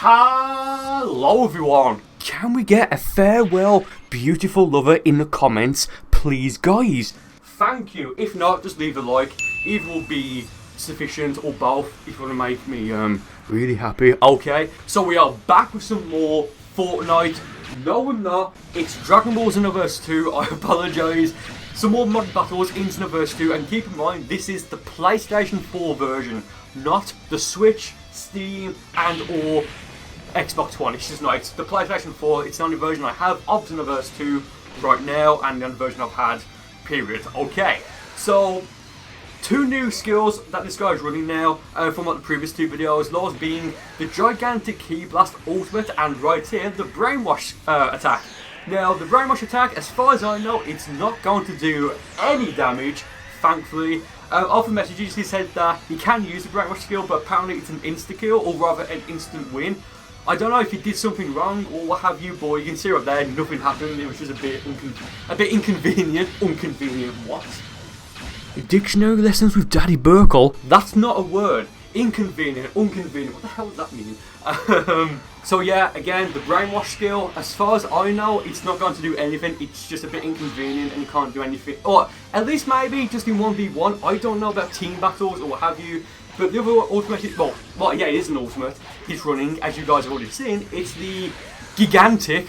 Hello everyone! Can we get a farewell, beautiful lover in the comments, please guys? Thank you. If not, just leave a like. Either will be sufficient or both if you want to make me really happy. Okay, so we are back with some more Fortnite. No, we're not. It's Dragon Ball Xenoverse 2. I apologise. Some more mod battles in Xenoverse 2, and keep in mind this is the PlayStation 4 version, not the Switch, Steam, and or Xbox One. It's just not. It's the PlayStation 4. It's the only version I have of Xenoverse 2 right now, and the only version I've had. Period. Okay. So, two new skills that this guy's running now from like the previous two videos. Those being the gigantic Ki Blast ultimate, and right here the brainwash attack. Now, the brainwash attack, as far as I know, it's not going to do any damage. Thankfully. Off the messages, he said that he can use the brainwash skill, but apparently it's an insta-kill, or rather an instant win. I don't know if he did something wrong, or what have you, but you can see right there, nothing happened. It was just a bit inconvenient. Inconvenient what? Dictionary lessons with Daddy Burcol? That's not a word. Inconvenient, inconvenient. What the hell does that mean? So yeah, again, the brainwash skill, as far as I know, it's not going to do anything. It's just a bit inconvenient and you can't do anything. Or at least maybe just in 1v1. I don't know about team battles or what have you. But the other ultimate, well, yeah, it is an ultimate. He's running, as you guys have already seen. It's the gigantic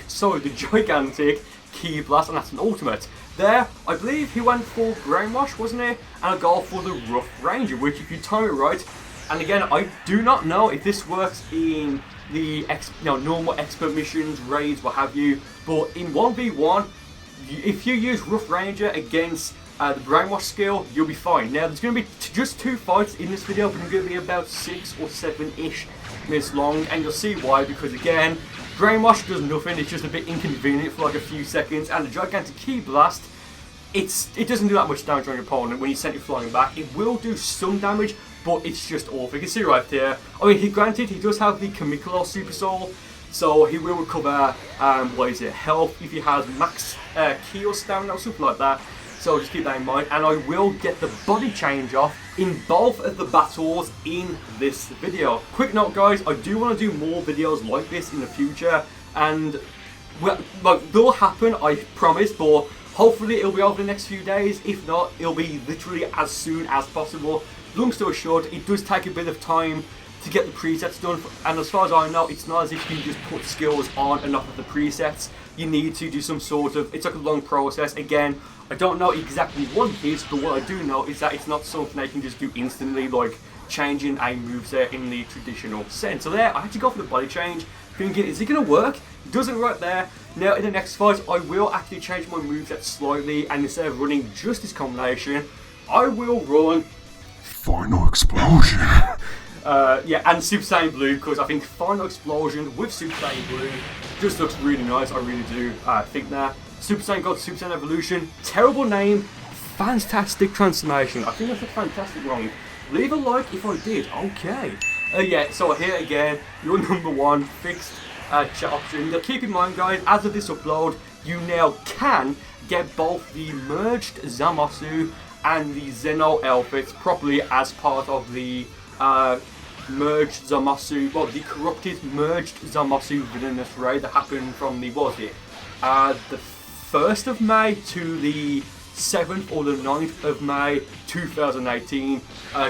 Ki Blast, and that's an ultimate. There, I believe he went for brainwash, wasn't he? And a goal for the rough ranger, which if you time it right, and again, I do not know if this works in the normal expert missions, raids, what have you, but in 1v1, if you use rough ranger against the brainwash skill, you'll be fine. Now, there's going to be just two fights in this video, but it's going to be about 6 or 7-ish minutes long, and you'll see why, because again, brainwash does nothing. It's just a bit inconvenient for like a few seconds, and the gigantic Ki Blast, it doesn't do that much damage on your opponent when you send it flying back. It will do some damage, but it's just awful. You can see right there. I mean, granted, he does have the Kamikolo Super Soul, so he will recover, health if he has max Ki or stamina or something like that. So just keep that in mind. And I will get the body change off in both of the battles in this video. Quick note, guys, I do want to do more videos like this in the future, and well, they'll happen, I promise, but hopefully it'll be over the next few days. If not, it'll be literally as soon as possible. Long story short, it does take a bit of time to get the presets done, and as far as I know, it's not as if you can just put skills on and off of the presets. You need to do some sort of, it's like a long process. Again, I don't know exactly what it is, but what I do know is that it's not something they can just do instantly, like changing a moveset in the traditional sense. So there, I had to go for the body change, thinking, is it going to work? It doesn't right there. Now, in the next fight, I will actually change my moveset slightly, and instead of running just this combination, I will run Final Explosion. Yeah, and Super Saiyan Blue, because I think Final Explosion with Super Saiyan Blue just looks really nice. I really do think that. Super Saiyan God, Super Saiyan Evolution, terrible name, fantastic transformation. I think that's a fantastic wrong. Leave a like if I did. Okay. Yeah, so here again, your number one fixed chat option. Now keep in mind, guys, as of this upload, you now can get both the merged Zamasu and the Xeno outfits properly as part of the merged Zamasu, well, the corrupted merged Zamasu villainous raid that happened from the, what was it, the 1st of May to the 7th or the 9th of May 2018.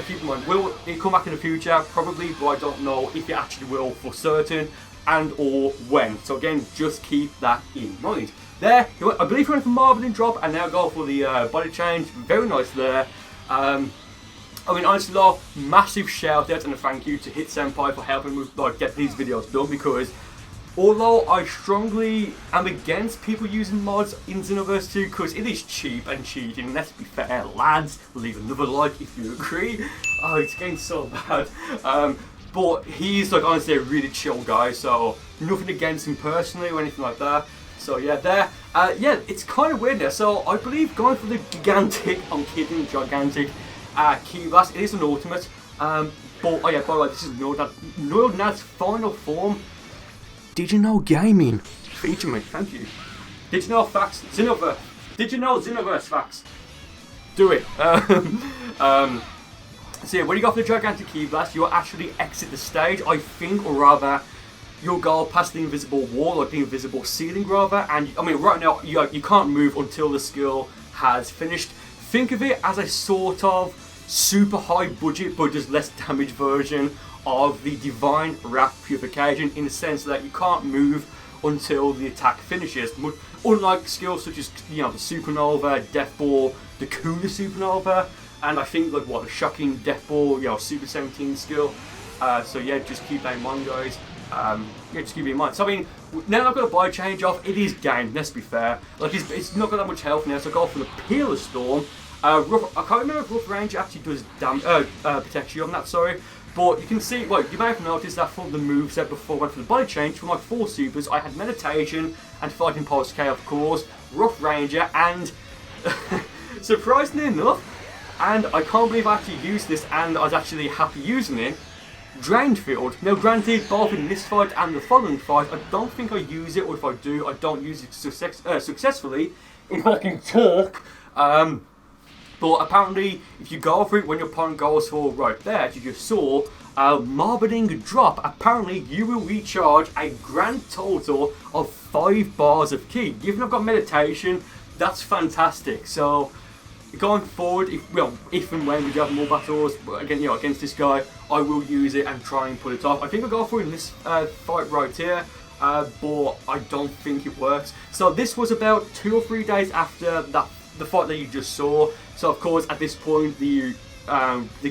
Keep in mind, will it come back in the future? Probably, but I don't know if it actually will for certain, and or when. So again, just keep that in mind. There, I believe he went for Marbling Drop and now go for the body change. Very nice there. I mean, honestly though, massive shout out and a thank you to Hit Senpai for helping me get these videos done, because although I strongly am against people using mods in Xenoverse 2 because it is cheap and cheating, let's be fair, lads, leave another like if you agree. Oh, it's getting so bad. But he's honestly a really chill guy, so nothing against him personally or anything like that. So yeah, there. Yeah, it's kind of weird there. So I believe going for the gigantic, I'm kidding, gigantic Ki Blast, it is an ultimate. But oh yeah, by the way, this is Nordnad's final form. Did you know gaming? Feature me, thank you. Did you know facts? Xenoverse. Did you know Xenoverse facts? Do it. So yeah, when you go for the gigantic Ki Blast, you'll actually exit the stage, I think, or rather, you'll go past the invisible wall, like the invisible ceiling rather, and I mean right now you can't move until the skill has finished. Think of it as a sort of super high budget but just less damage version of the Divine Wrath Purification, in the sense that you can't move until the attack finishes. Unlike skills such as, you know, the Supernova, Death Ball, the cooler Supernova, and I think like what, the shocking Death Ball, you know, Super 17 skill. So yeah, just keep that in mind, guys. Yeah, just keep it in mind. So I mean, now I've got a body change off. It is game. Let's be fair. Like it's not got that much health now, so I go for the Peeler Storm. I can't remember if Rough Range actually does protect you on that. Sorry. But you can see, well, you may have noticed that for the moveset before I went for the body change, for my 4 supers, I had Meditation and Fighting Pulse K, of course, Rough Ranger, and surprisingly enough, and I can't believe I actually used this and I was actually happy using it, Drained Field. Now granted, both in this fight and the following fight, I don't think I use it, or if I do, I don't use it successfully, if I can talk. But apparently, if you go for it when your opponent goes for right there, as you just saw, Marboning Drop, apparently you will recharge a grand total of 5 bars of ki. Given I've got Meditation, that's fantastic. So, going forward, if and when we do have more battles, again, you know, against this guy, I will use it and try and put it off. I think I'll go for it in this fight right here. But I don't think it works. So this was about 2 or 3 days after the fight that you just saw. So of course at this point the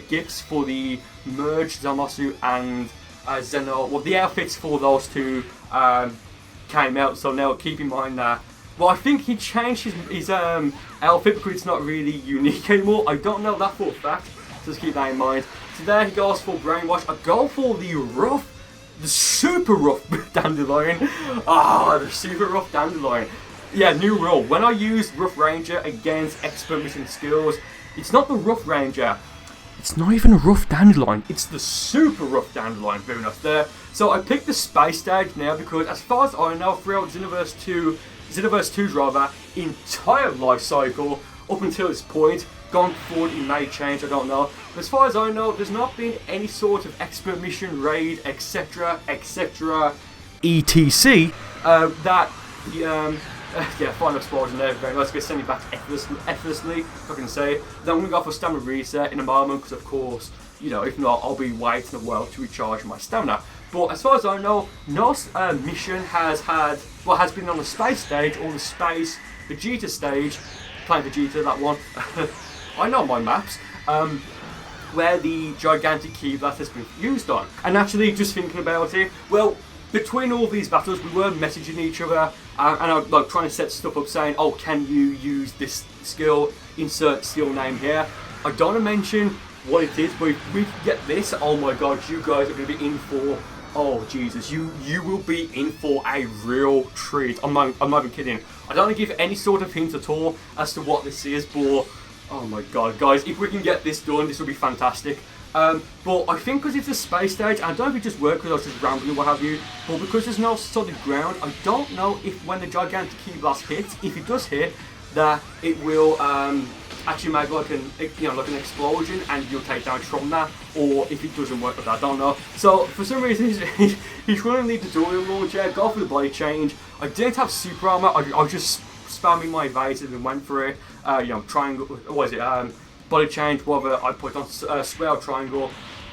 gifts for the merged Zamasu and Zeno, well, the outfits for those two came out. So now keep in mind that, well, I think he changed his outfit because it's not really unique anymore. I don't know that for a fact, so just keep that in mind. So there he goes for Brainwash. I go for the super rough Dandelion. The super rough Dandelion. Yeah, new rule. When I use Rough Ranger against Expert Mission skills, it's not the Rough Ranger. It's not even a Rough Dandelion. It's the super rough Dandelion. Very nice there. So I picked the Space Stage now because, as far as I know, throughout Xenoverse 2's rather, entire life cycle, up until this point, going forward it may change, I don't know. But as far as I know, there's not been any sort of Expert Mission, raid, etc, etc, etc, yeah, final explosion there, very nice. Gonna send me back effortlessly, if I can say. Then I'm gonna go for Stamina Reset in a moment, because of course, you know, if not, I'll be waiting a while to recharge my stamina. But as far as I know, no mission has been on the Space Stage or the Vegeta stage, playing Vegeta, that one. I know my maps. Where the gigantic Ki Blast has been used on. And actually, just thinking about it, well, between all these battles, we were messaging each other, and I was like trying to set stuff up saying, oh, can you use this skill, insert skill name here. I don't want to mention what it is, but if we get this, oh my god, you guys are going to be in for, oh Jesus, you will be in for a real treat. I'm not even kidding. I don't want to give any sort of hint at all as to what this is, but oh my god, guys, if we can get this done, this will be fantastic. But I think because it's a space stage, I don't know if it just worked because I was just rambling or what have you, but because there's no solid ground, I don't know if when the gigantic Ki Blast hits, if it does hit, that it will actually make like an explosion and you'll take damage from that, or if it doesn't work with that, I don't know. So for some reason he's running the dual launcher, go for the blade change. I didn't have super armor, I was just spamming my evasive and went for it. Triangle, what was it? Body change, whether I put on square or triangle.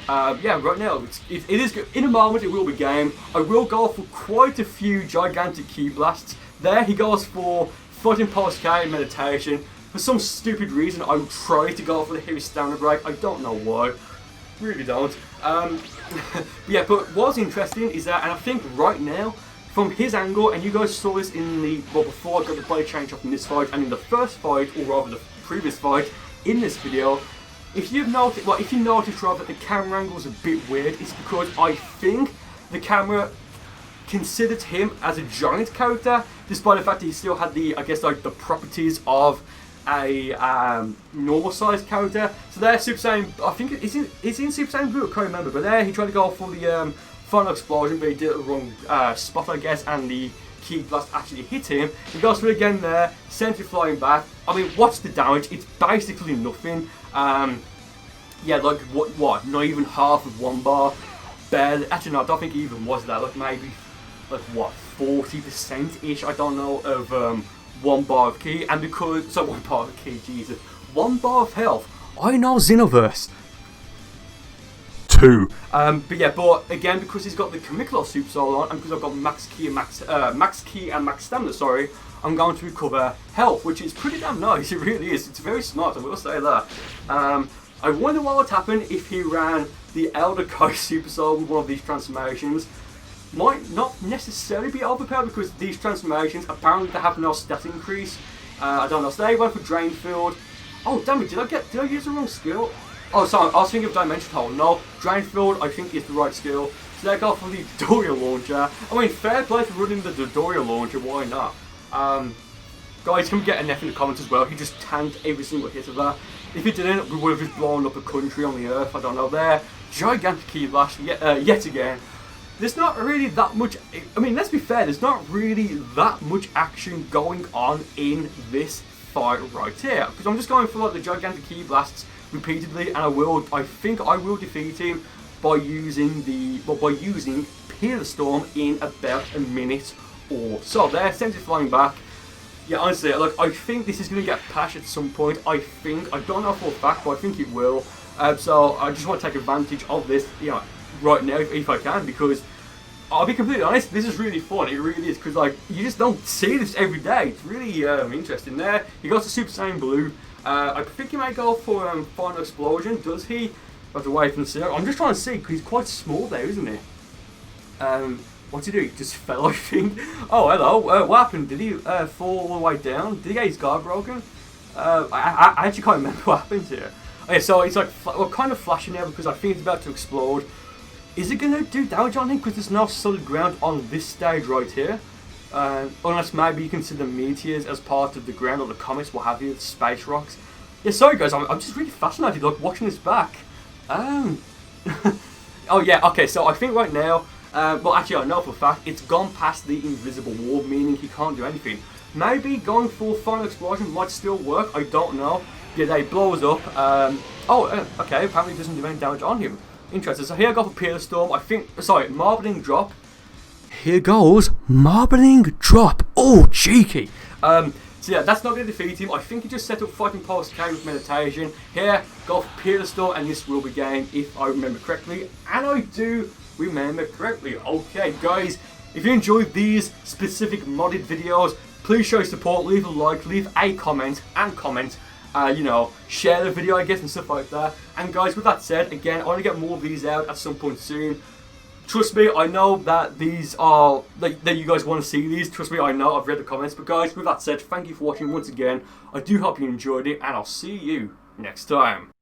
Yeah, right now it is good. In a moment it will be game. I will go for quite a few gigantic Ki Blasts. There he goes for Fighting Pulse K Meditation. For some stupid reason I would try to go for the heavy stamina break. I don't know why. Really don't. Yeah, but what's interesting is that, and I think right now, from his angle, and you guys saw this in the, well, before I got the body change off in this fight, and in the first fight, or rather the previous fight, in this video, if you noticed rather the camera angle is a bit weird, it's because I think the camera considered him as a giant character, despite the fact that he still had the, I guess, like the properties of a normal sized character. So there, Super Saiyan, I think it's in Super Saiyan Blue, I can't remember, but there he tried to go for the final explosion, but he did it the wrong spot, I guess, and the Ki Blast actually hit him. He goes for it again there, sent it flying back. I mean, what's the damage? It's basically nothing. Yeah, like what? Not even half of 1 bar. Barely. Actually, no, I don't think it even was that. Like maybe like what 40%-ish, I don't know, of 1 bar of key, and because 1 bar of key, Jesus, 1 bar of health. I know Xenoverse. 2. But yeah, but again, because he's got the Kamiklo Super Soul on, and because I've got max key and max stamina, sorry, I'm going to recover health, which is pretty damn nice. It really is. It's very smart, I will say that. I wonder what would happen if he ran the Elder Kai Super Soul with one of these transformations. Might not necessarily be overpowered because these transformations apparently they have no stat increase. I don't know. So they went for Drain Field. Oh damn it! Did I use the wrong skill? Oh sorry, I was thinking of Dimension Hole. No, Drain Field I think is the right skill. So they go for the Dodoria Launcher. I mean, fair play for running the Dodoria Launcher. Why not? Guys, can we get an F in the comments as well? He just tanked every single hit of that. If he didn't, we would have just blown up a country on the earth. I don't know. There, gigantic key blast yet again. There's not really that much. I mean, let's be fair. There's not really that much action going on in this fight right here. Because I'm just going for like the gigantic key blasts repeatedly, and I think I will defeat him by using Peer the Storm in about a minute or so. There, sends it flying back. Yeah, honestly, look, I think this is going to get patched at some point. I don't know for a fact, but I think it will. So I just want to take advantage of this, you know, right now if I can, because I'll be completely honest, this is really fun. It really is, because like you just don't see this every day. It's really interesting. There, he goes to Super Saiyan Blue. I think he might go for Final Explosion. Does he? I have to wait and see. I'm just trying to see because he's quite small there, isn't he? What's he do? He just fell, I think. Oh, hello. What happened? Did he fall all the way down? Did he get his guard broken? I actually can't remember what happened here. Okay, so it's like kind of flashing now because I think it's about to explode. Is it going to do damage on him? Because there's no solid ground on this stage right here. Unless maybe you consider meteors as part of the ground or the comets, what have you, the space rocks. Yeah, sorry guys, I'm just really fascinated like watching this back. Oh yeah, okay, so I think right now, well actually I know for a fact, it's gone past the invisible wall, meaning he can't do anything. Maybe going for Final Explosion might still work, I don't know. Yeah, they blows up. Okay, apparently it doesn't do any damage on him. Interesting, so here I go for Peer Storm, Marbling Drop. Here goes Marbling Drop. Oh, cheeky. So yeah, that's not going to defeat him. I think he just set up Fighting Pulse K with Meditation. Here, go for Peer Storm, and this will be game if I remember correctly. And I do remember correctly. Okay, guys, if you enjoyed these specific modded videos, please show support, leave a like, leave a comment, and comment. You know, share the video, I guess, and stuff like that. And guys, with that said, again, I want to get more of these out at some point soon. Trust me, I know that these are, that you guys want to see these. Trust me, I know, I've read the comments. But guys, with that said, thank you for watching once again. I do hope you enjoyed it, and I'll see you next time.